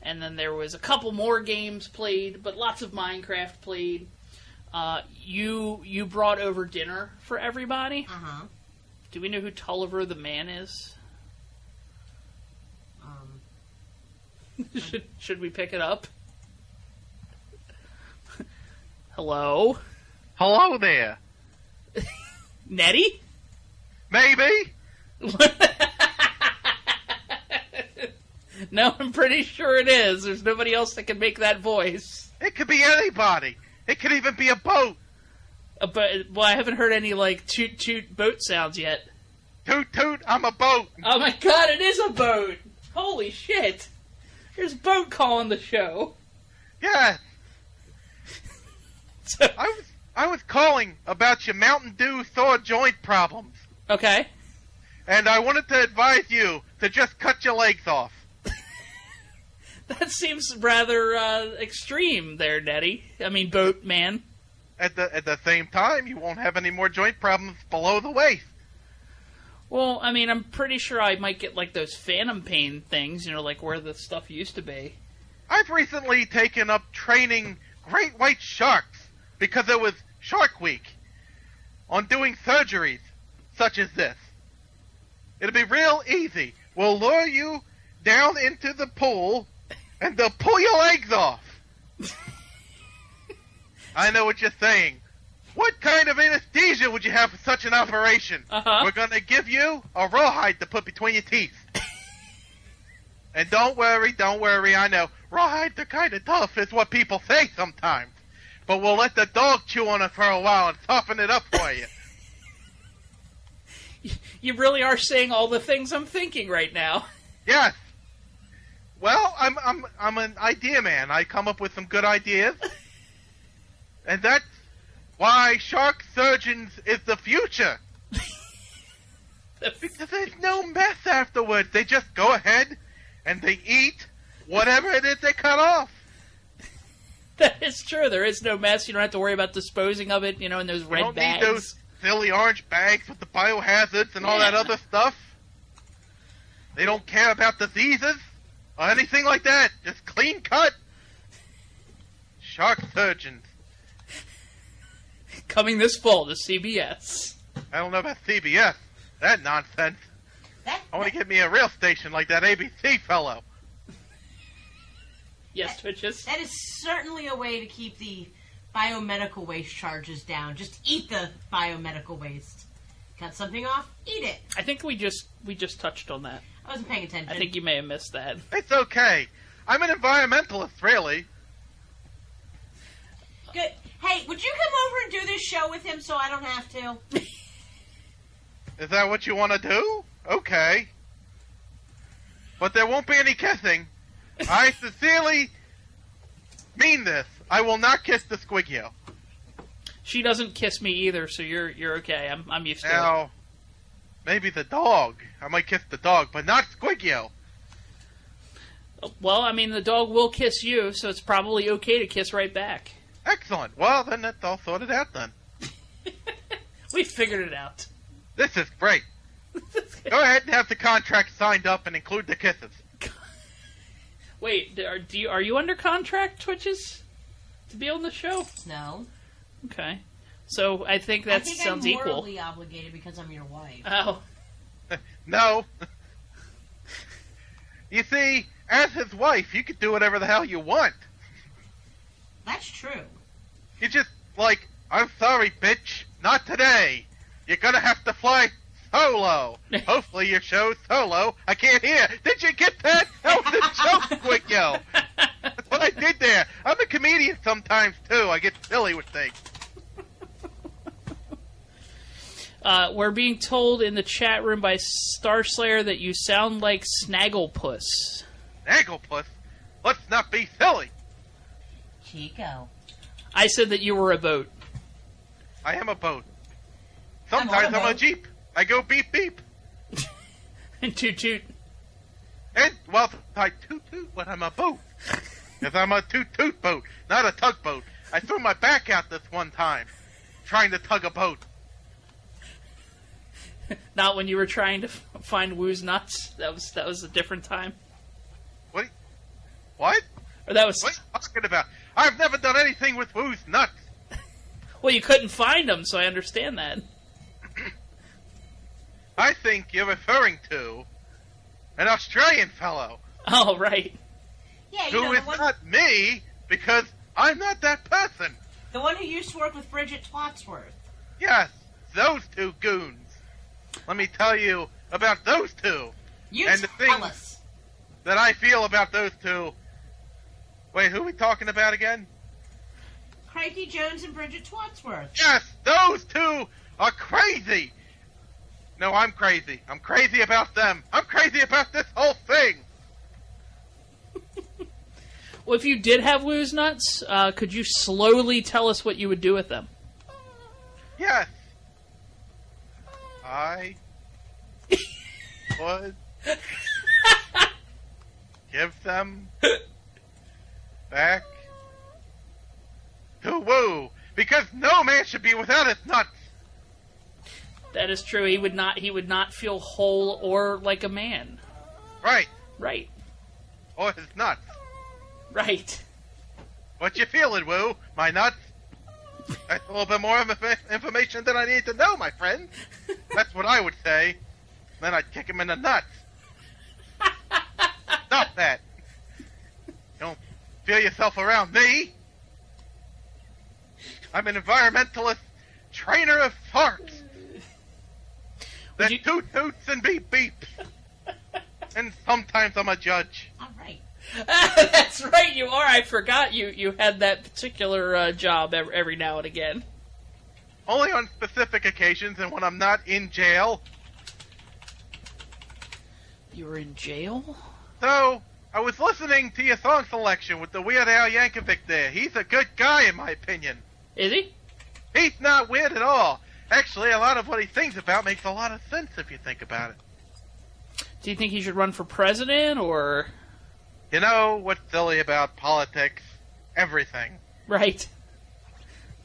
and then there was a couple more games played, but lots of Minecraft played. You brought over dinner for everybody. Uh-huh. Do we know who Tulliver the Man is? Should we pick it up? Hello? Hello there. Neddy? Maybe? No, I'm pretty sure it is. There's nobody else that can make that voice. It could be anybody. It could even be a boat. Well, I haven't heard any, like, toot-toot boat sounds yet. Toot toot, I'm a boat. Oh my god, it is a boat! Holy shit! There's a boat calling the show. Yeah. So, I was calling about your Mountain Dew Thor joint problems. okay. And I wanted to advise you to just cut your legs off. That seems rather extreme there, Neddy. I mean, boat man. At the same time, you won't have any more joint problems below the waist. Well, I mean, I'm pretty sure I might get, like, those phantom pain things, like where the stuff used to be. I've recently taken up training great white sharks because it was Shark Week on doing surgeries such as this. It'll be real easy. We'll lure you down into the pool and they'll pull your legs off. I know what you're saying. What kind of anesthesia would you have for such an operation? Uh-huh. We're going to give you a rawhide to put between your teeth. And don't worry, I know. Rawhides are kind of tough, is what people say sometimes. But we'll let the dog chew on it for a while and toughen it up for you. You really are saying all the things I'm thinking right now. Yes. Well, I'm an idea man. I come up with some good ideas. And that's why shark surgeons is the future. Because there's no mess afterwards. They just go ahead and they eat whatever it is they cut off. That is true. There is no mess. You don't have to worry about disposing of it, in those red You don't bags. need those silly orange bags with the biohazards and all that other stuff. They don't care about diseases or anything like that. Just clean cut. Shark surgeons. Coming this fall to CBS. I don't know about CBS. That nonsense. I want to get me a real station like that ABC fellow. Yes, Twitches? That is certainly a way to keep the biomedical waste charges down. Just eat the biomedical waste. Cut something off, eat it. I think we just touched on that. I wasn't paying attention. I think you may have missed that. It's okay. I'm an environmentalist, really. Good. Hey, would you come over and do this show with him so I don't have to? Is that what you want to do? Okay. But there won't be any kissing. I sincerely mean this. I will not kiss the Squigio. She doesn't kiss me either, so you're okay. I'm used to it. Now, maybe the dog. I might kiss the dog, but not Squigio. Well, I mean, the dog will kiss you, so it's probably okay to kiss right back. Excellent. Well, then that's all sorted out then. We figured it out. This is great. Go ahead and have the contract signed up and include the kisses. Wait, are you under contract, Twitches, to be on the show? No. Okay. So I think that sounds I'm equal. morally obligated because I'm your wife. Oh. No. You see, as his wife, you could do whatever the hell you want. That's true. You just, like, I'm sorry, bitch, not today. You're gonna have to fly solo. Hopefully your show's solo. I can't hear. Did you get that? That was a joke, Squigio. That's what I did there. I'm a comedian sometimes, too. I get silly with things. We're being told in the chat room by Starslayer that you sound like Snagglepuss. Snagglepuss? Let's not be silly. Chico. I said that you were a boat. I am a boat. Sometimes I'm a Jeep. I go beep beep. And toot toot. And, well, I toot toot when I'm a boat. Because I'm a toot toot boat, not a tugboat. I threw my back out this one time, trying to tug a boat. Not when you were trying to find Woo's nuts. That was a different time. What? What? Or that was... What are you talking about? I've never done anything with Woo's nuts. Well, you couldn't find them, so I understand that. I think you're referring to an Australian fellow. Oh, right. Yeah, Who is not me, because I'm not that person. The one who used to work with Bridget Twatsworth. Yes, those two goons. Let me tell you about those two. You and the tell things us. that I feel about those two. Wait, who are we talking about again? Crikey Jones and Bridget Twatsworth. Yes, those two are crazy. No, I'm crazy. I'm crazy about them. I'm crazy about this whole thing. Well, if you did have Woo's nuts, could you slowly tell us what you would do with them? Yes. I would give them back to Woo, because no man should be without his nuts. That is true. He would not feel whole or like a man. Right. Right. Or his nuts. Right. What you feeling, Woo? My nuts? That's a little bit more of information than I need to know, my friend. That's what I would say. Then I'd kick him in the nuts. Stop that. Don't feel yourself around me. I'm an environmentalist trainer of farts. That toot toots and beep beeps. And sometimes I'm a judge. All right. That's right, you are. I forgot you had that particular job every now and again. Only on specific occasions and when I'm not in jail. You were in jail? So, I was listening to your song selection with the Weird Al Yankovic there. He's a good guy, in my opinion. Is he? He's not weird at all. Actually, a lot of what he sings about makes a lot of sense if you think about it. Do you think he should run for president, or...? You know what's silly about politics? Everything. Right.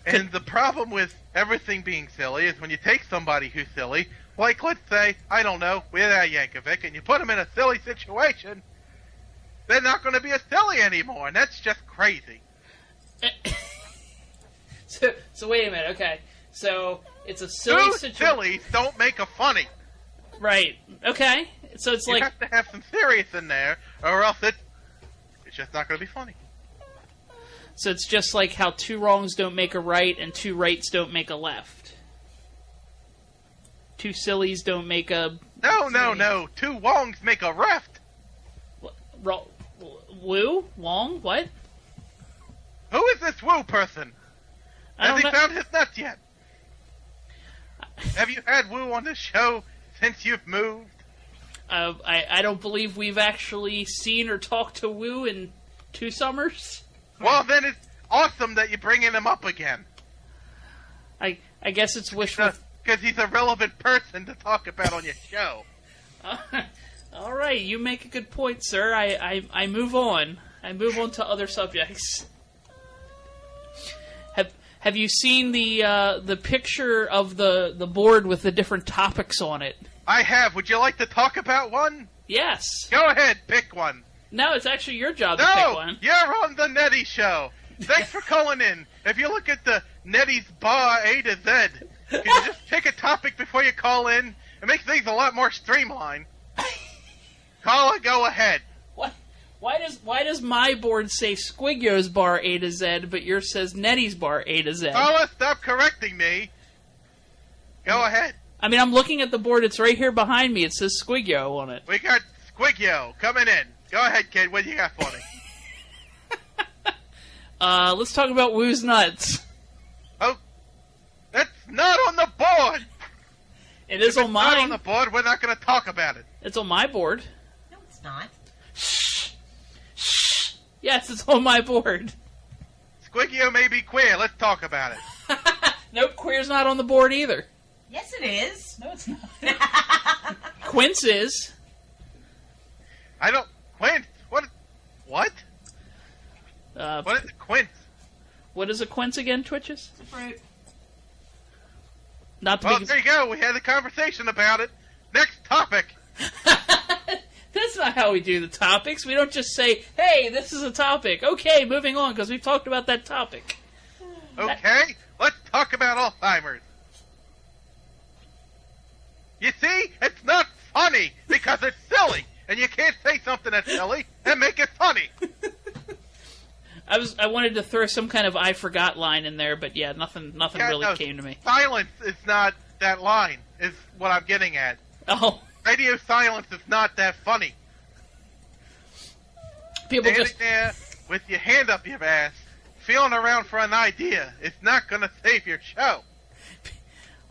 And the problem with everything being silly is when you take somebody who's silly, like, let's say, I don't know, Weird Al Yankovic, and you put them in a silly situation, they're not going to be as silly anymore, and that's just crazy. So wait a minute, okay. So, it's a silly situation. Sillies don't make a funny. Right. Okay. So it's You like... have to have some serious in there, or else it's just not going to be funny. So it's just like how two wrongs don't make a right, and two rights don't make a left. Two sillies don't make a... No. Two wongs make a reft. Woo? Wong? What? Who is this Woo person? Has he found his nuts yet? Have you had Woo on the show since you've moved? I don't believe we've actually seen or talked to Woo in 2 summers. Well, then it's awesome that you're bringing him up again. I guess it's wishful... Because he's a relevant person to talk about on your show. All right, you make a good point, sir. I move on. I move on to other subjects. Have you seen the picture of the board with the different topics on it? I have. Would you like to talk about one? Yes. Go ahead, pick one. No, it's actually your job to pick one. You're on the Neddy Show. Thanks for calling in. If you look at the Neddy's Bar A to Z, you can just pick a topic before you call in. It makes things a lot more streamlined. Caller, go ahead. What? Why does my board say Squigio's Bar A to Z, but yours says Neddy's Bar A to Z? Caller, stop correcting me. Go ahead. I mean, I'm looking at the board. It's right here behind me. It says Squigio on it. We got Squigio coming in. Go ahead, kid. What do you got for me? Let's talk about Woo's nuts. Oh, that's not on the board. It is on mine. Not on the board. We're not going to talk about it. It's on my board. No, it's not. Shh. Shh. Yes, it's on my board. Squigio may be queer. Let's talk about it. Nope, queer's not on the board either. Yes, it is. No, it's not. Quince is. I don't... Quince? What? What is a quince? What is a quince again, Twitches? It's a fruit. Not the Well, biggest... there you go. We had a conversation about it. Next topic. That's not how we do the topics. We don't just say, hey, this is a topic. Okay, moving on, because we've talked about that topic. Okay, let's talk about Alzheimer's. You see, it's not funny because it's silly, and you can't say something that's silly and make it funny. I wanted to throw some kind of I forgot line in there, but yeah, nothing really came to me. Silence is not that line, is what I'm getting at. Oh. Radio silence is not that funny. People Standing there with your hand up your ass, feeling around for an idea, it's not going to save your show.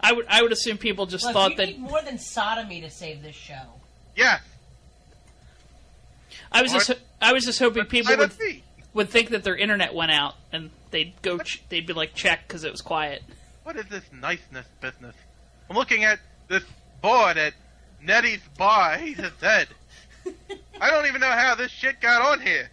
I would assume people just thought that... you need more than sodomy to save this show. Yes. I was just hoping people would think that their internet went out and they'd be like, check, because it was quiet. What is this niceness business? I'm looking at this board at Neddy's bar. He's dead. I don't even know how this shit got on here.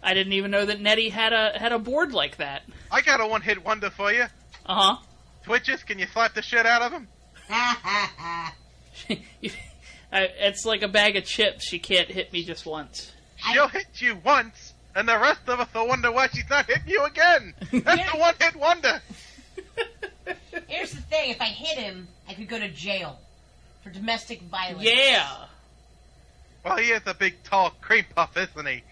I didn't even know that Neddy had a board like that. I got a one-hit wonder for you. Uh-huh. Twitches, can you slap the shit out of him? It's like a bag of chips. She can't hit me just once. She'll hit you once, and the rest of us will wonder why she's not hitting you again. That's the one-hit wonder. Here's the thing. If I hit him, I could go to jail for domestic violence. Yeah. Well, he is a big, tall cream puff, isn't he?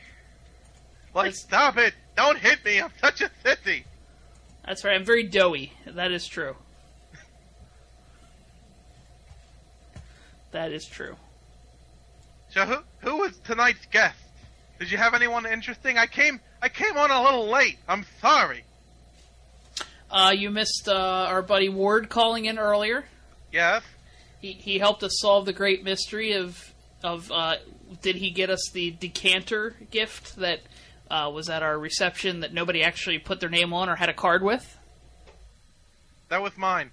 Like, stop it. Don't hit me. I'm such a sissy. That's right. I'm very doughy. That is true. That is true. So who was tonight's guest? Did you have anyone interesting? I came on a little late. I'm sorry. You missed our buddy Ward calling in earlier. Yes. He helped us solve the great mystery of did he get us the decanter gift that was at our reception that nobody actually put their name on or had a card with? That was mine.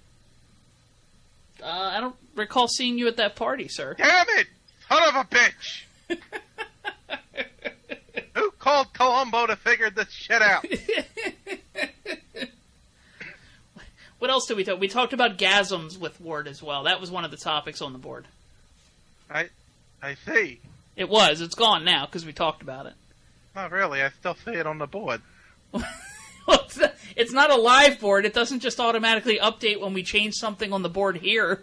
I don't recall seeing you at that party, sir. Damn it! Son of a bitch! Who called Columbo to figure this shit out? What else did we talk? We talked about gasms with Ward as well. That was one of the topics on the board. I see. It was. It's gone now because we talked about it. Not really. I still see it on the board. It's not a live board. It doesn't just automatically update when we change something on the board here.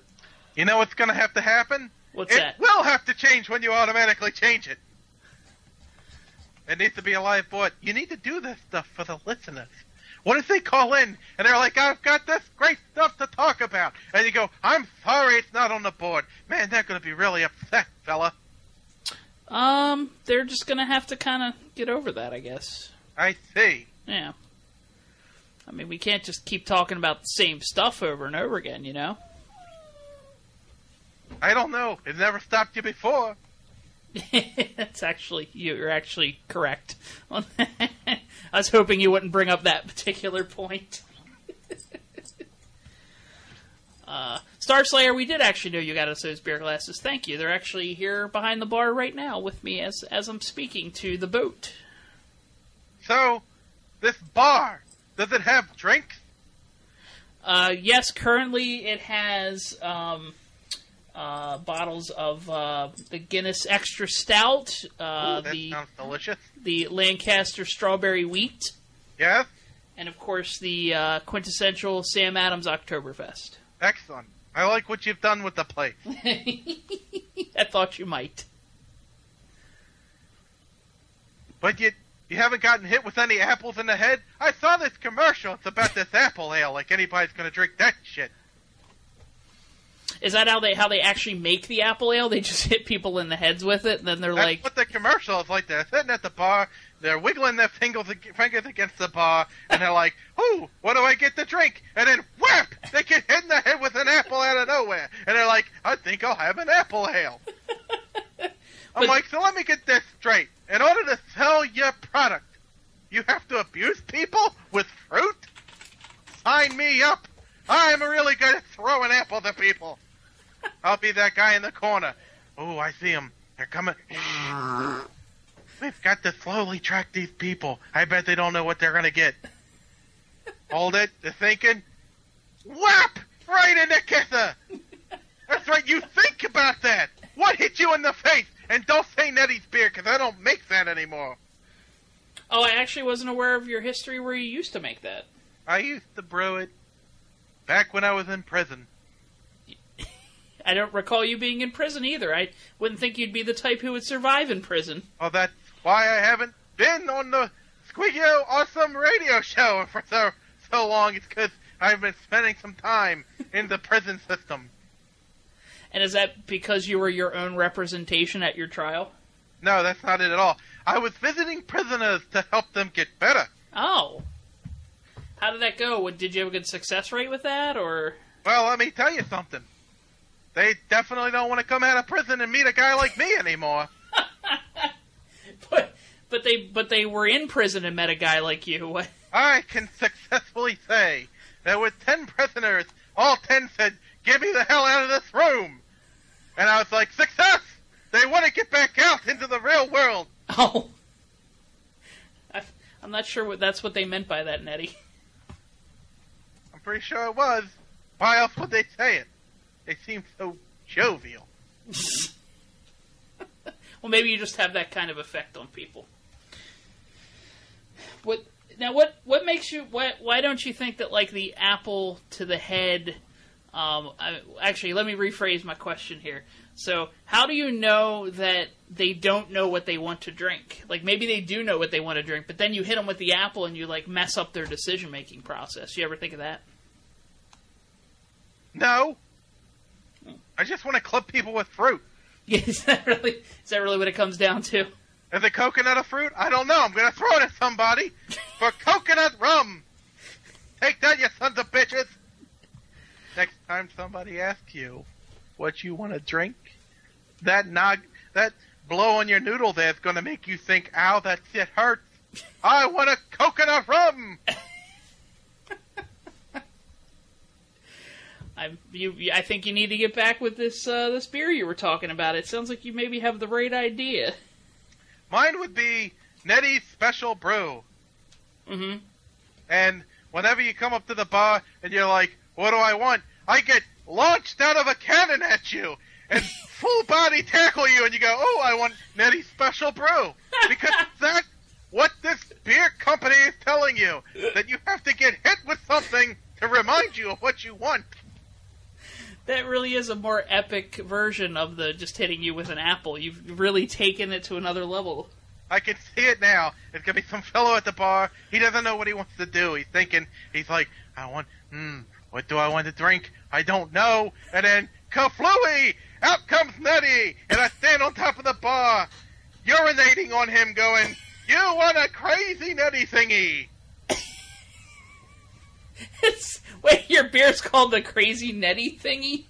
You know what's going to have to happen? What's that? It will have to change when you automatically change it. It needs to be a live board. You need to do this stuff for the listeners. What if they call in and they're like, I've got this great stuff to talk about. And you go, I'm sorry it's not on the board. Man, they're going to be really upset, fella. They're just going to have to kind of get over that, I guess. I see. Yeah. I mean, we can't just keep talking about the same stuff over and over again, you know? I don't know. It never stopped you before. That's actually, you're actually correct on that. I was hoping you wouldn't bring up that particular point. Star Slayer, we did actually know you got us those beer glasses. Thank you. They're actually here behind the bar right now with me as I'm speaking to the boat. So, this bar, does it have drinks? Yes, currently it has bottles of the Guinness Extra Stout. Ooh, that sounds delicious. The Lancaster Strawberry Wheat. Yes? And, of course, the quintessential Sam Adams Oktoberfest. Excellent. I like what you've done with the place. I thought you might. But you haven't gotten hit with any apples in the head? I saw this commercial. It's about this apple ale. Like anybody's going to drink that shit. Is that how they actually make the apple ale? They just hit people in the heads with it, and then they're That's what the commercial is like. They're sitting at the bar, they're wiggling their fingers against the bar, and they're like, "Ooh, what do I get to drink?" And then whap! They get hit in the head with an apple out of nowhere, and they're like, "I think I'll have an apple ale." I'm like, so let me get this straight. In order to sell your product, you have to abuse people with fruit? Sign me up. I'm really good at throwing apples at people. I'll be that guy in the corner. Oh, I see them. They're coming. We've got to slowly track these people. I bet they don't know what they're going to get. Hold it. They're thinking. Whap! Right in the kisser. That's right. You think about that. What hit you in the face? And don't say Neddy's beer, because I don't make that anymore. Oh, I actually wasn't aware of your history where you used to make that. I used to brew it back when I was in prison. I don't recall you being in prison either. I wouldn't think you'd be the type who would survive in prison. Well, that's why I haven't been on the Squeaky-O Awesome radio show for so long. It's because I've been spending some time in the prison system. And is that because you were your own representation at your trial? No, that's not it at all. I was visiting prisoners to help them get better. Oh. How did that go? Did you have a good success rate with that, or...? Well, let me tell you something. They definitely don't want to come out of prison and meet a guy like me anymore. But they were in prison and met a guy like you. I can successfully say there were 10 prisoners. All 10 said, "Get me the hell out of this room." And I was like, success! They want to get back out into the real world. Oh. I'm not sure that's what they meant by that, Neddy. I'm pretty sure it was. Why else would they say it? They seem so jovial. Well, maybe you just have that kind of effect on people. What makes you... Why don't you think that, like, the apple to the head... actually, let me rephrase my question here. So, how do you know that they don't know what they want to drink? Like, maybe they do know what they want to drink, but then you hit them with the apple and you, like, mess up their decision-making process. You ever think of that? No. I just want to club people with fruit. Yeah, is that really what it comes down to? Is it coconut a fruit? I don't know. I'm going to throw it at somebody for coconut rum. Take that, you sons of bitches. Next time somebody asks you what you want to drink, that blow on your noodle there is going to make you think, ow, that shit hurts. I want a coconut rum. I think you need to get back with this beer you were talking about. It sounds like you maybe have the right idea. Mine would be Neddy's Special Brew. Mm-hmm. And whenever you come up to the bar and you're like, what do I want? I get launched out of a cannon at you and full body tackle you, and you go, oh, I want Neddy's Special Brew. Because that's what this beer company is telling you, that you have to get hit with something to remind you of what you want. That really is a more epic version of the just hitting you with an apple. You've really taken it to another level. I can see it now. It's going to be some fellow at the bar. He doesn't know what he wants to do. He's like, what do I want to drink? I don't know. And then, kaflooey! Out comes Neddy! And I stand on top of the bar, urinating on him, going, you want a crazy Neddy thingy! Wait, your beer's called the Crazy Neddy Thingy?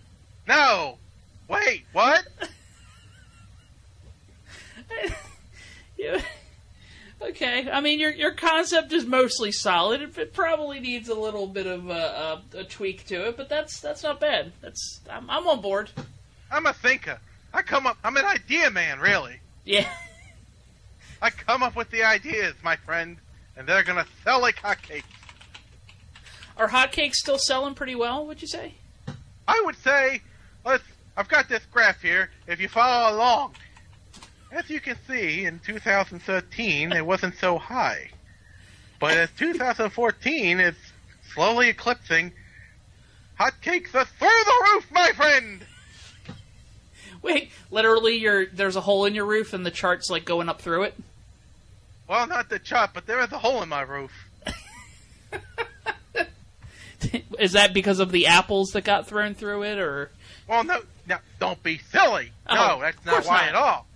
No! Wait, what? Yeah. Okay, I mean, your concept is mostly solid. It probably needs a little bit of a tweak to it, but that's not bad. I'm on board. I'm a thinker. I'm an idea man, really. Yeah. I come up with the ideas, my friend, and they're gonna sell like hotcakes. Are hotcakes still selling pretty well, would you say? I would say, I've got this graph here, if you follow along. As you can see, in 2013, it wasn't so high. But as 2014 is slowly eclipsing, hotcakes are through the roof, my friend! Wait, literally there's a hole in your roof and the chart's like going up through it? Well, not the chart, but there is a hole in my roof. Is that because of the apples that got thrown through it, or? Well, no, don't be silly. Oh, no, that's not why not. at all.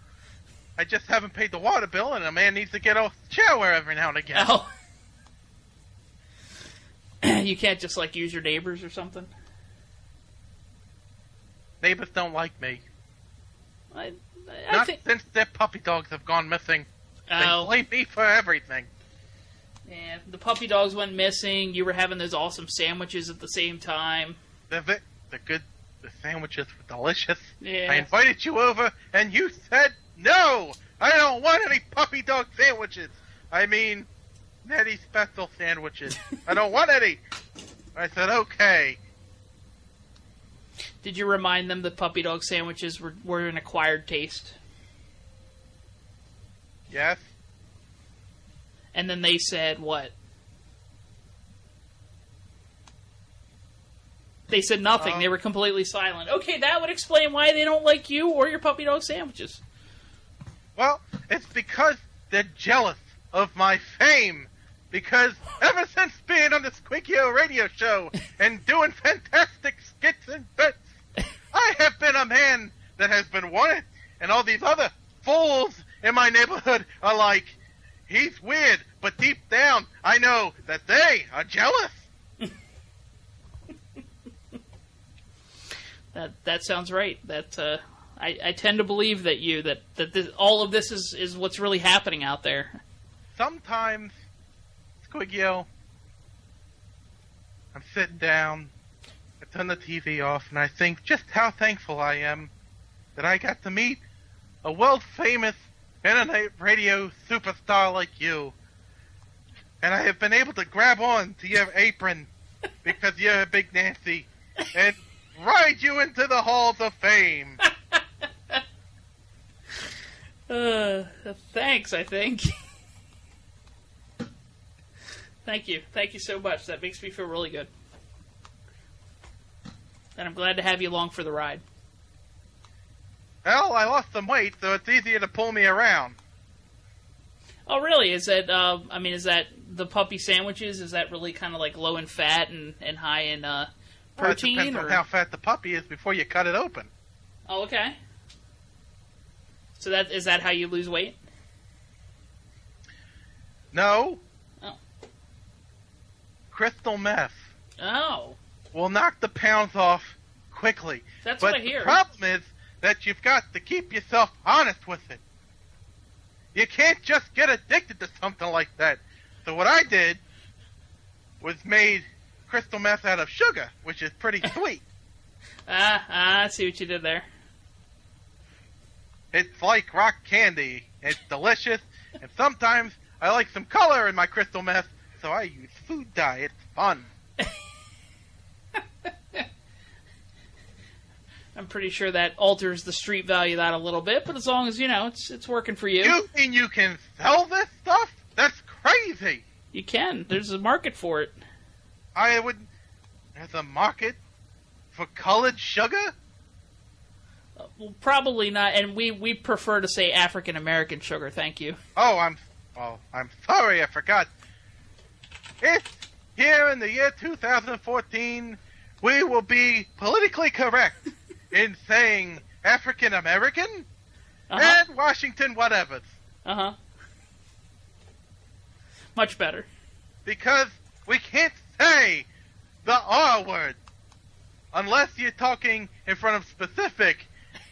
I just haven't paid the water bill, and a man needs to get a shower every now and again. Oh. You can't just, like, use your neighbors or something? Neighbors don't like me. I Not think... since their puppy dogs have gone missing. They Oh. blame me for everything. Yeah, the puppy dogs went missing. You were having those awesome sandwiches at the same time. They're good. The sandwiches were delicious. Yeah. I invited you over, and you said no! I don't want any puppy dog sandwiches. I mean, Neddy special sandwiches. I don't want any. I said, okay. Did you remind them that puppy dog sandwiches were an acquired taste? Yes. And then they said what? They said nothing. They were completely silent. Okay, that would explain why they don't like you or your puppy dog sandwiches. Well, it's because they're jealous of my fame. Because ever since being on the Squeakio radio show and doing fantastic skits and bits, I have been a man that has been wanted. And all these other fools in my neighborhood are like, he's weird, but deep down, I know that they are jealous. That sounds right. That I tend to believe that all of this is what's really happening out there. Sometimes, Squigio, I'm sitting down, I turn the TV off, and I think just how thankful I am that I got to meet a world-famous internet radio superstar like you. And I have been able to grab on to your apron because you're a big Nancy and ride you into the halls of fame. Thanks, I think. Thank you. Thank you so much. That makes me feel really good. And I'm glad to have you along for the ride. Well, I lost some weight, so it's easier to pull me around. Oh, really? Is that, is that the puppy sandwiches? Is that really kind of like low in fat and high in protein? Well, it depends on how fat the puppy is before you cut it open. Oh, okay. So is that how you lose weight? No. Oh. Crystal meth. Oh. Will knock the pounds off quickly. That's but what I hear. The problem is that you've got to keep yourself honest with it. You can't just get addicted to something like that. So what I did was made crystal meth out of sugar, which is pretty sweet. I see what you did there. It's like rock candy. It's delicious, and sometimes I like some color in my crystal meth, so I use food dye. It's fun. I'm pretty sure that alters the street value of that a little bit, but as long as, it's working for you. You mean you can sell this stuff? That's crazy. You can. There's a market for it. There's a market for colored sugar? Well, probably not, and we prefer to say African American sugar, thank you. Oh, I'm sorry, I forgot. It's here in the year 2014, we will be politically correct in saying African American and Washington whatevers. Uh-huh. Much better. Because we can't say the R word unless you're talking in front of specific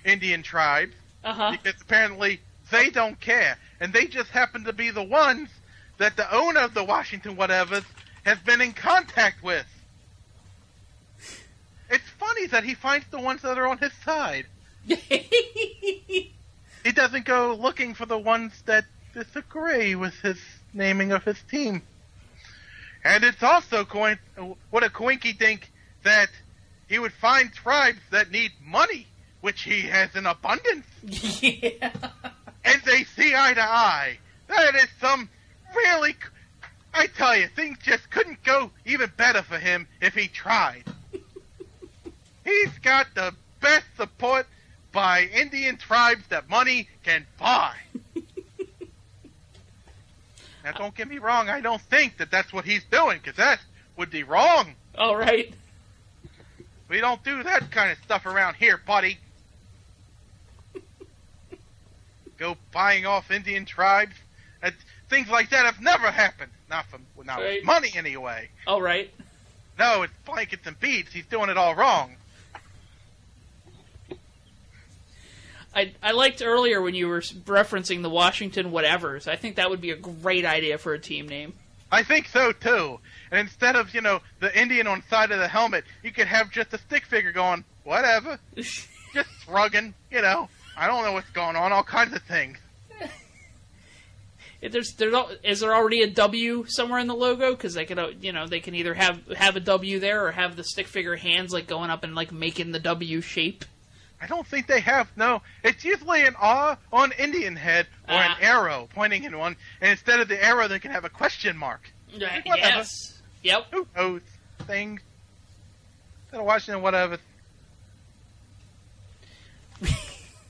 Indian tribes. Uh-huh. Because apparently they don't care. And they just happen to be the ones that the owner of the Washington whatevers has been in contact with. It's funny that he finds the ones that are on his side. He doesn't go looking for the ones that disagree with his naming of his team. And it's also what a coinky dink that he would find tribes that need money, which he has in abundance. Yeah. And they see eye to eye. That is some really... I tell you, things just couldn't go even better for him if he tried. He's got the best support by Indian tribes that money can buy. Now, don't get me wrong. I don't think that that's what he's doing, because that would be wrong. All right. We don't do that kind of stuff around here, buddy. Go buying off Indian tribes. Things like that have never happened. Not with money, anyway. All right. No, it's blankets and beads. He's doing it all wrong. I liked earlier when you were referencing the Washington whatevers. I think that would be a great idea for a team name. I think so, too. And instead of, the Indian on the side of the helmet, you could have just a stick figure going, whatever. Just shrugging, I don't know what's going on, all kinds of things. Is there already a W somewhere in the logo? Because they could, they can either have a W there or have the stick figure hands like going up and like making the W shape. I don't think they have. No, it's usually an R on Indian head or an arrow pointing in one, and instead of the arrow, they can have a question mark. Yes. Yep. Who knows things? Instead of watching whatever.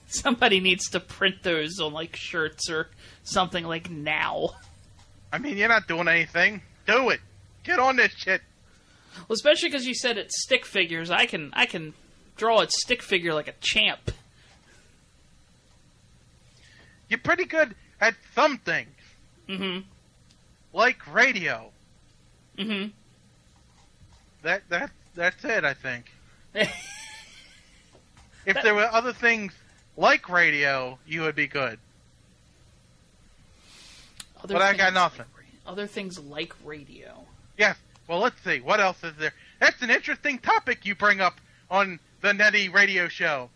Somebody needs to print those on like shirts or something like now. I mean, you're not doing anything. Do it. Get on this shit. Well, especially because you said it's stick figures. I can draw a stick figure like a champ. You're pretty good at some things. Mm-hmm. Like radio. Mm-hmm. That's it, I think. If there were other things like radio, you would be good. But I got nothing. Other things like radio. Yes. Well, let's see. What else is there? That's an interesting topic you bring up on the Neddy radio show.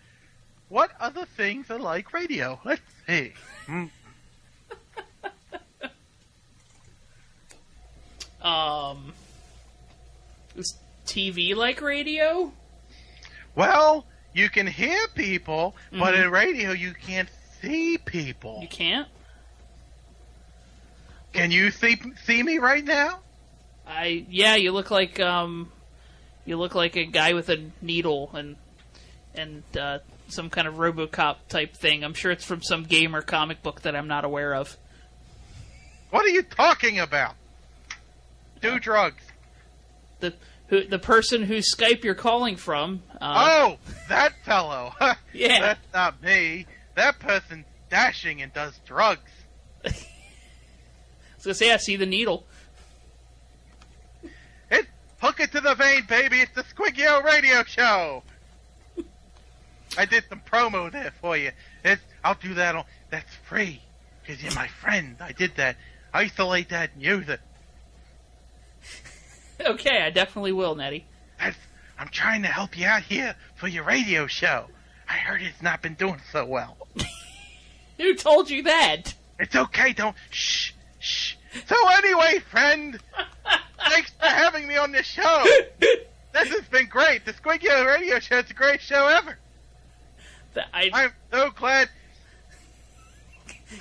What other things are like radio? Let's see. Is TV like radio? Well, you can hear people, but in radio you can't see people. You can't? Can you see me right now? Yeah, you look like a guy with a needle and some kind of RoboCop type thing. I'm sure it's from some game or comic book that I'm not aware of. What are you talking about? Do drugs. The person whose Skype you're calling from. Oh, that fellow. Yeah. That's not me. That person's dashing and does drugs. I was going to say, I see the needle. Hook it to the vein, baby. It's the Squigio radio show. I did some promo there for you. I'll do that. That's free. Because you're my friend. I did that. Isolate that and use it. Okay, I definitely will, Neddy. I'm trying to help you out here for your radio show. I heard it's not been doing so well. Who told you that? It's okay, don't... Shh. So anyway, friend, thanks for having me on this show. This has been great. The Squigio radio show is a great show ever. I'm so glad...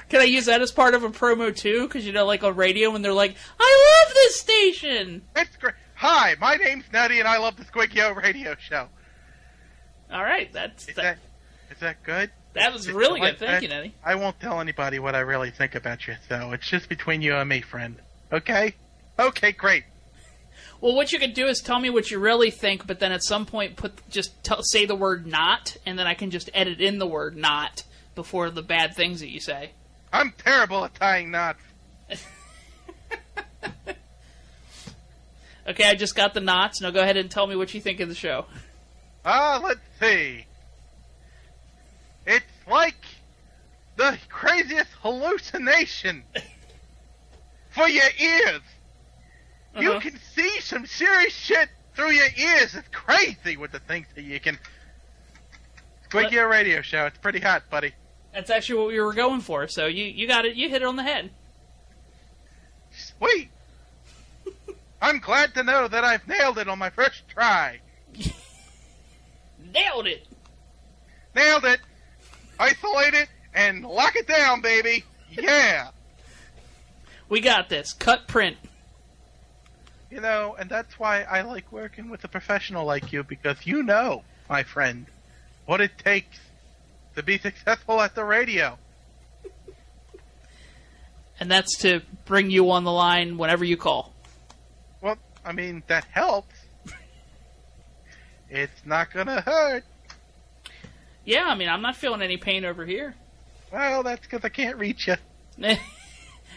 Can I use that as part of a promo, too? Because, like on radio when they're like, I love this station! It's great. Hi, my name's Neddy, and I love the Squigio radio show. All right, Is that good? That was really good. Thank you, Neddy. I won't tell anybody what I really think about you, so it's just between you and me, friend. Okay? Okay, great. Well, what you could do is tell me what you really think, but then at some point say the word not, and then I can just edit in the word not before the bad things that you say. I'm terrible at tying knots. Okay, I just got the knots. Now go ahead and tell me what you think of the show. Let's see. It's like the craziest hallucination for your ears. You can see some serious shit through your ears. It's crazy with the things that you can... Squigio radio show. It's pretty hot, buddy. That's actually what we were going for, so you got it. You hit it on the head. Sweet. I'm glad to know that I've nailed it on my first try. Nailed it. Nailed it. Isolate it and lock it down, baby. Yeah. We got this. Cut, print. And that's why I like working with a professional like you, because you know, my friend, what it takes to be successful at the radio. And that's to bring you on the line whenever you call. Well, I mean, that helps. It's not gonna hurt. Yeah, I mean, I'm not feeling any pain over here. Well, that's because I can't reach you.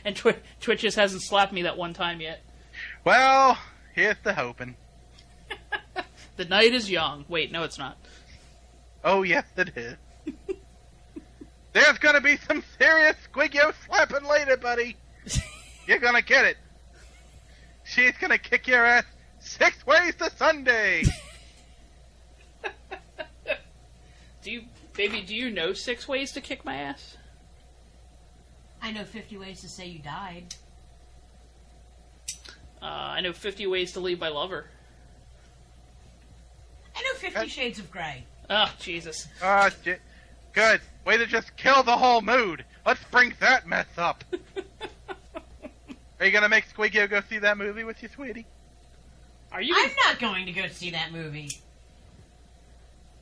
And Twitch just hasn't slapped me that one time yet. Well, here's the hoping. The night is young. Wait, no, it's not. Oh, yes, it is. There's gonna be some serious Squigio slapping later, buddy. You're gonna get it. She's gonna kick your ass 6 ways to Sunday. Do you know 6 ways to kick my ass? I know 50 ways to say you died. I know 50 ways to leave my lover. I know 50 Shades of Grey. Oh, Jesus. Good. Way to just kill the whole mood. Let's bring that mess up. Are you going to make Squigio go see that movie with you, sweetie? Are you? I'm not going to go see that movie.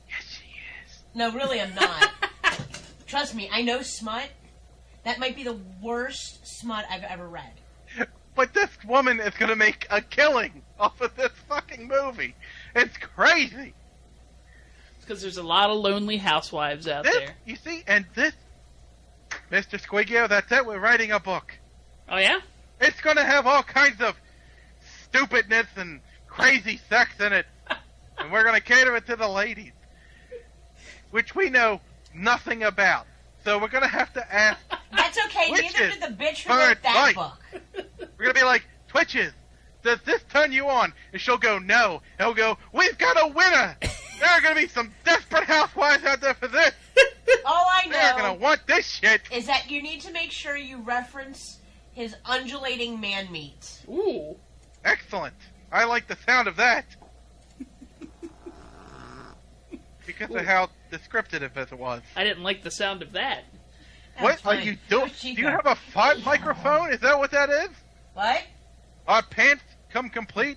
Yes, she is. No, really, I'm not. Trust me, I know smut. That might be the worst smut I've ever read. But this woman is going to make a killing off of this fucking movie. It's crazy. Because there's a lot of lonely housewives out there. You see, and this, Mr. Squigio, that's it. We're writing a book. Oh, yeah? It's going to have all kinds of stupidness and crazy sex in it. And we're going to cater it to the ladies. Which we know nothing about. So we're going to have to ask. That's okay. Twitches Neither did the bitch who for wrote that advice. book. We're going to be like, Twitches, does this turn you on? And she'll go, no. And he'll go, we've got a winner. There are going to be some desperate housewives out there for this. All I They're going know to want this shit. is that you need to make sure you reference his undulating man meat. Ooh. Excellent. I like the sound of that. Because of how descriptive it was. I didn't like the sound of that. What That's are fine. you doing? Where's Do Chico? you have a fart microphone? Is that what that is? What? Our pants come complete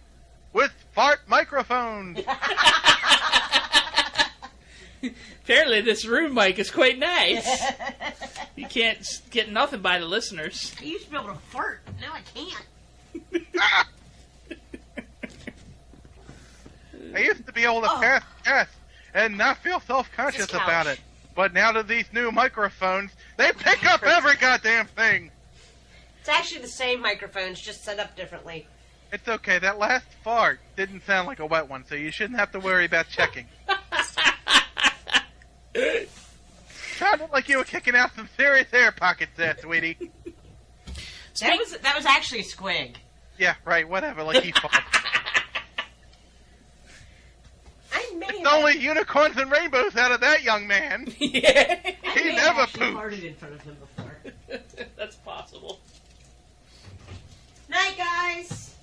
with fart microphones. Apparently this room mic is quite nice. You can't get nothing by the listeners. I used to be able to fart. Now I can't. I used to be able to pass tests and not feel self-conscious This couch. about it. But now that these new microphones, they pick up every goddamn thing. It's actually the same microphones, just set up differently. It's okay. That last fart didn't sound like a wet one, so you shouldn't have to worry about checking. Sounded like you were kicking out some serious air pockets there, sweetie. That was actually a squig. Yeah, right, whatever, like he thought. I may It's only unicorns and rainbows out of that young man. Yeah. He never pooped. farted in front of him before. That's possible. Night, guys.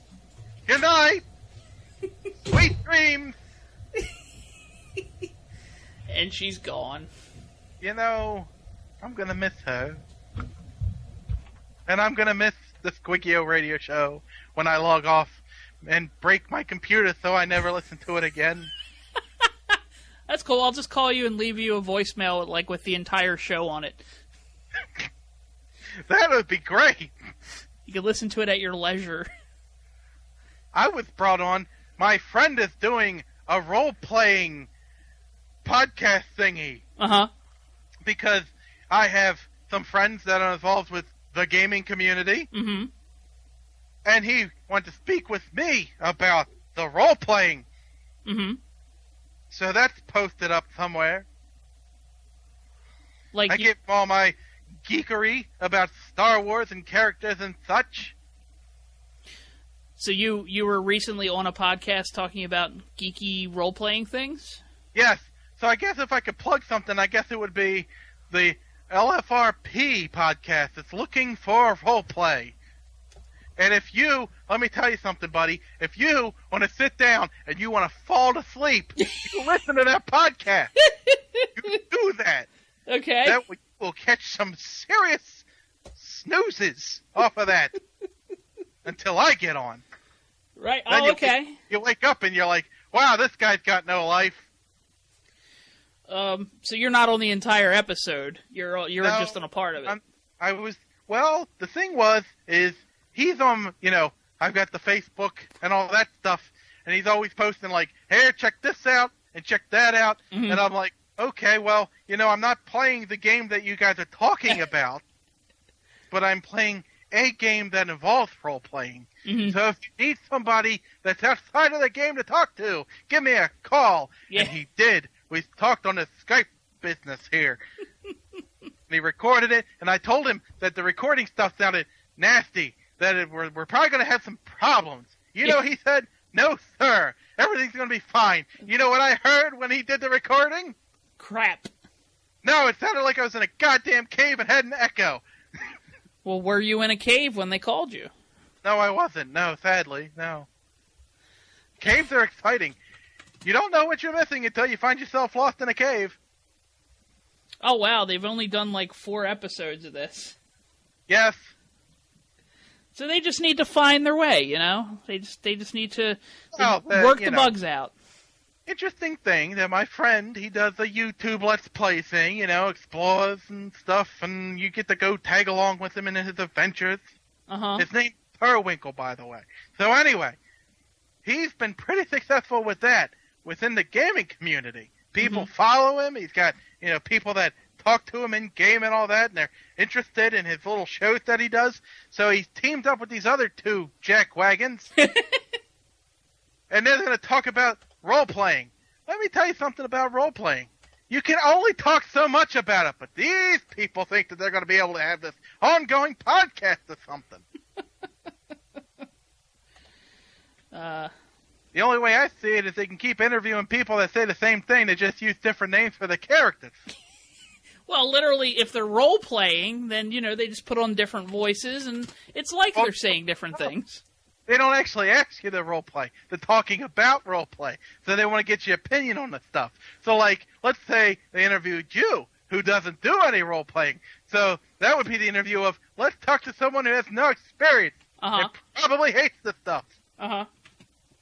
Good night. Sweet dreams. And she's gone. You know, I'm gonna miss her. And I'm gonna miss the Squigio radio show when I log off and break my computer so I never listen to it again. That's cool. I'll just call you and leave you a voicemail with the entire show on it. That would be great. You can listen to it at your leisure. I was brought on. My friend is doing a role-playing podcast thingy Uh-huh. because I have some friends that are involved with the gaming community, Mm-hmm. and he wanted to speak with me about the role-playing. Mm-hmm. So that's posted up somewhere. Like I give all my geekery about Star Wars and characters and such. So you were recently on a podcast talking about geeky role-playing things? Yes. So I guess if I could plug something, I guess it would be the LFRP podcast. It's looking for roleplay. And if you, let me tell you something, buddy. If you want to sit down and you want to fall to sleep, you listen to that podcast. You do that. Okay. That way you will catch some serious snoozes off of that until I get on. Right. Then Oh, okay. You wake up and you're like, wow, this guy's got no life. So you're not on the entire episode. You're No, just on a part of it. The thing is he's on, I've got the Facebook and all that stuff, and he's always posting like, hey, check this out and check that out. Mhm. And I'm like, okay, well, I'm not playing the game that you guys are talking about, but I'm playing a game that involves role-playing. Mhm. So if you need somebody that's outside of the game to talk to, give me a call. Yeah. And he did. We talked on the Skype business here. And he recorded it, and I told him that the recording stuff sounded nasty, that we're probably going to have some problems. He said, no, sir, everything's going to be fine. You know what I heard when he did the recording? Crap. No, it sounded like I was in a goddamn cave and had an echo. Well, were you in a cave when they called you? No, I wasn't. No, sadly, no. Caves are exciting. You don't know what you're missing until you find yourself lost in a cave. Oh, wow, they've only done like 4 episodes of this. Yes. So they just need to find their way, you know? They just need to Well, work the bugs out. Interesting thing that my friend, he does a YouTube Let's Play thing, you know, explores and stuff, and you get to go tag along with him in his adventures. Uh-huh. His name's Periwinkle, by the way. So anyway, he's been pretty successful with that within the gaming community. People follow him. He's got, you know, people that talk to him in game and all that, and they're interested in his little shows that he does. So he's teamed up with these other 2 jackwagons, and they're going to talk about role-playing. Let me tell you something about role-playing. You can only talk so much about it, but these people think that they're going to be able to have this ongoing podcast or something. The only way I see it is they can keep interviewing people that say the same thing. They just use different names for the characters. Well, literally, if they're role-playing, then, you know, they just put on different voices, and it's like they're saying different things. They don't actually ask you to role-play. They're talking about role-play. So they want to get your opinion on the stuff. So, like, let's say they interviewed you, who doesn't do any role-playing. So that would be the interview of, let's talk to someone who has no experience. Uh-huh. And probably hates the stuff. Uh-huh.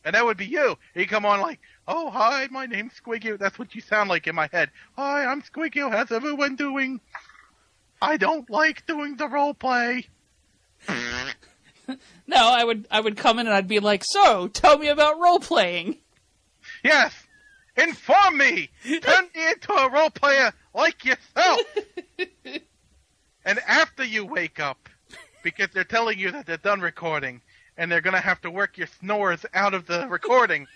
And that would be you. You come on like, oh, hi, my name's Squiggy. That's what you sound like in my head. Hi, I'm Squiggy. How's everyone doing? I don't like doing the role play. No, I would come in and I'd be like, so, tell me about role-playing. Yes. Inform me. Turn me into a role player like yourself. And after you wake up, because they're telling you that they're done recording, and they're going to have to work your snores out of the recording.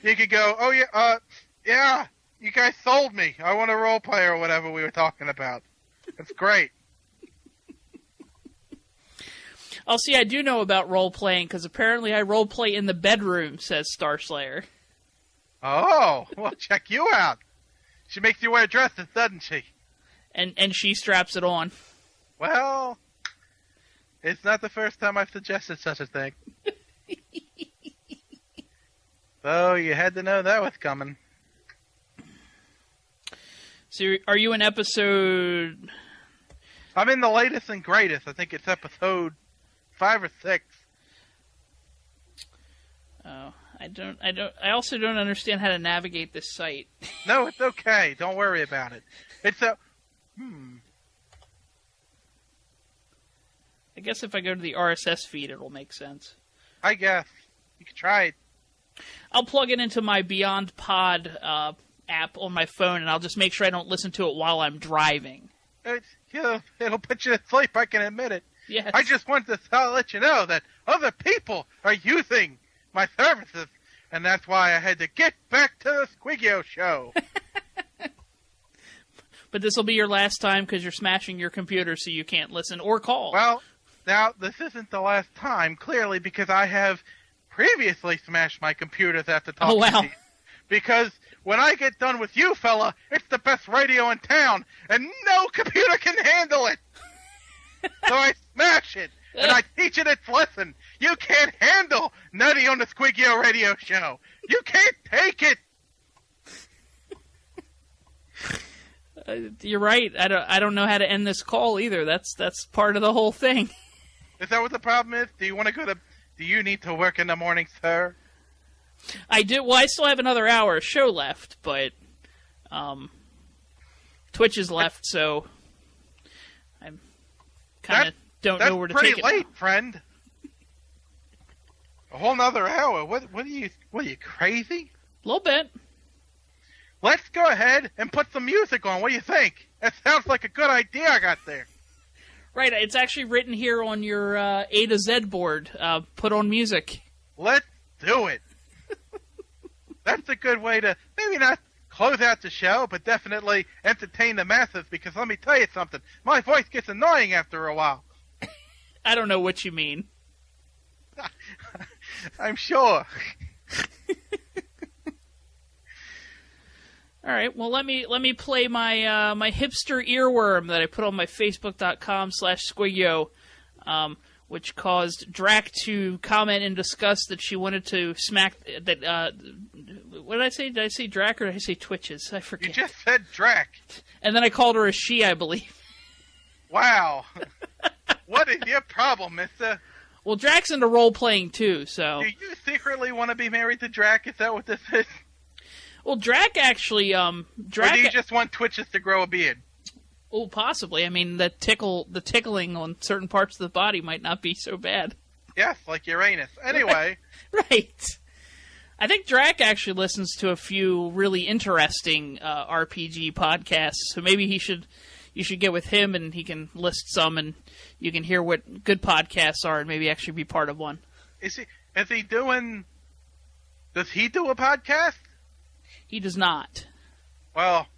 You could go, oh, yeah, you guys sold me. I want a role play or whatever we were talking about. It's great. Oh, see, I do know about role-playing, because apparently I role-play in the bedroom, says Starslayer. Oh, well, check you out. She makes you wear dresses, doesn't she? And she straps it on. Well, it's not the first time I've suggested such a thing. So you had to know that was coming. So are you in episode... I'm in the latest and greatest. I think it's episode 5 or 6. Oh, I also don't understand how to navigate this site. No, it's okay. Don't worry about it. It's a... I guess if I go to the RSS feed, it'll make sense. I guess. You can try it. I'll plug it into my Beyond Pod app on my phone, and I'll just make sure I don't listen to it while I'm driving. It'll put you to sleep, I can admit it. Yes. I just wanted to let you know that other people are using my services, and that's why I had to get back to the Squigio show. But this will be your last time because you're smashing your computer so you can't listen or call. Well, now, this isn't the last time, clearly, because I have previously smashed my computers after talking to you. Because when I get done with you, fella, it's the best radio in town, and no computer can handle it. So I smash it, and I teach it its lesson. You can't handle Neddy on the Squigio radio show. You can't take it. You're right. I don't know how to end this call either. That's part of the whole thing. Is that what the problem is? Do you need to work in the morning, sir? I do. Well, I still have another hour of show left, but Twitch is left, so I'm kind of don't know where to take it. That's pretty late, friend. A whole nother hour. What are you crazy? A little bit. Let's go ahead and put some music on. What do you think? That sounds like a good idea I got there. Right, it's actually written here on your A to Z board. Put on music. Let's do it. That's a good way to maybe not close out the show, but definitely entertain the masses, because let me tell you something. My voice gets annoying after a while. I don't know what you mean. I'm sure. All right. Well, let me play my my hipster earworm that I put on my Facebook.com/Squigio, which caused Drac to comment and discuss that she wanted to smack that. What did I say? Did I say Drac or did I say Twitches? I forget. You just said Drac. And then I called her a she, I believe. Wow. What is your problem, mister? Well, Drac's into role-playing, too, so... Do you secretly want to be married to Drac? Is that what this is? Well, Drac actually, Or do you just want Twitches to grow a beard? Oh, possibly. I mean, the tickling on certain parts of the body might not be so bad. Yes, like Uranus. Anyway. Right. I think Drac actually listens to a few really interesting RPG podcasts, so maybe you should get with him and he can list some and you can hear what good podcasts are and maybe actually be part of one. Does he do a podcast? He does not. Well,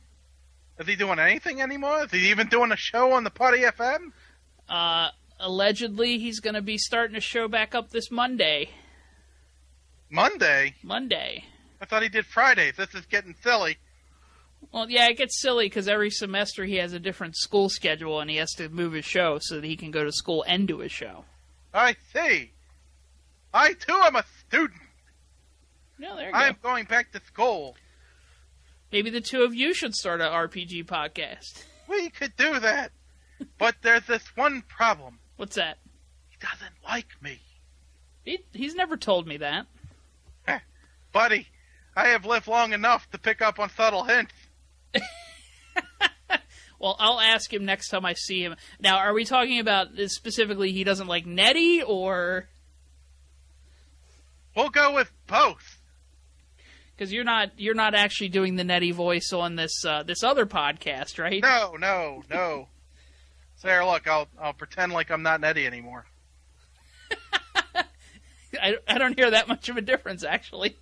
is he doing anything anymore? Is he even doing a show on the Party FM? Allegedly, he's going to be starting a show back up this Monday. Monday? Monday. I thought he did Fridays. This is getting silly. Well, yeah, it gets silly because every semester he has a different school schedule and he has to move his show so that he can go to school and do his show. I see. I, too, am a student. No, there you go. I'm going back to school. Maybe the two of you should start an RPG podcast. We could do that. But there's this one problem. What's that? He doesn't like me. He's never told me that. Buddy, I have lived long enough to pick up on subtle hints. Well, I'll ask him next time I see him. Now, are we talking about specifically he doesn't like Neddy, or... We'll go with both. Because you're not actually doing the Neddy voice on this this other podcast, right? No. Sarah, look, I'll pretend like I'm not Neddy anymore. I don't hear that much of a difference, actually.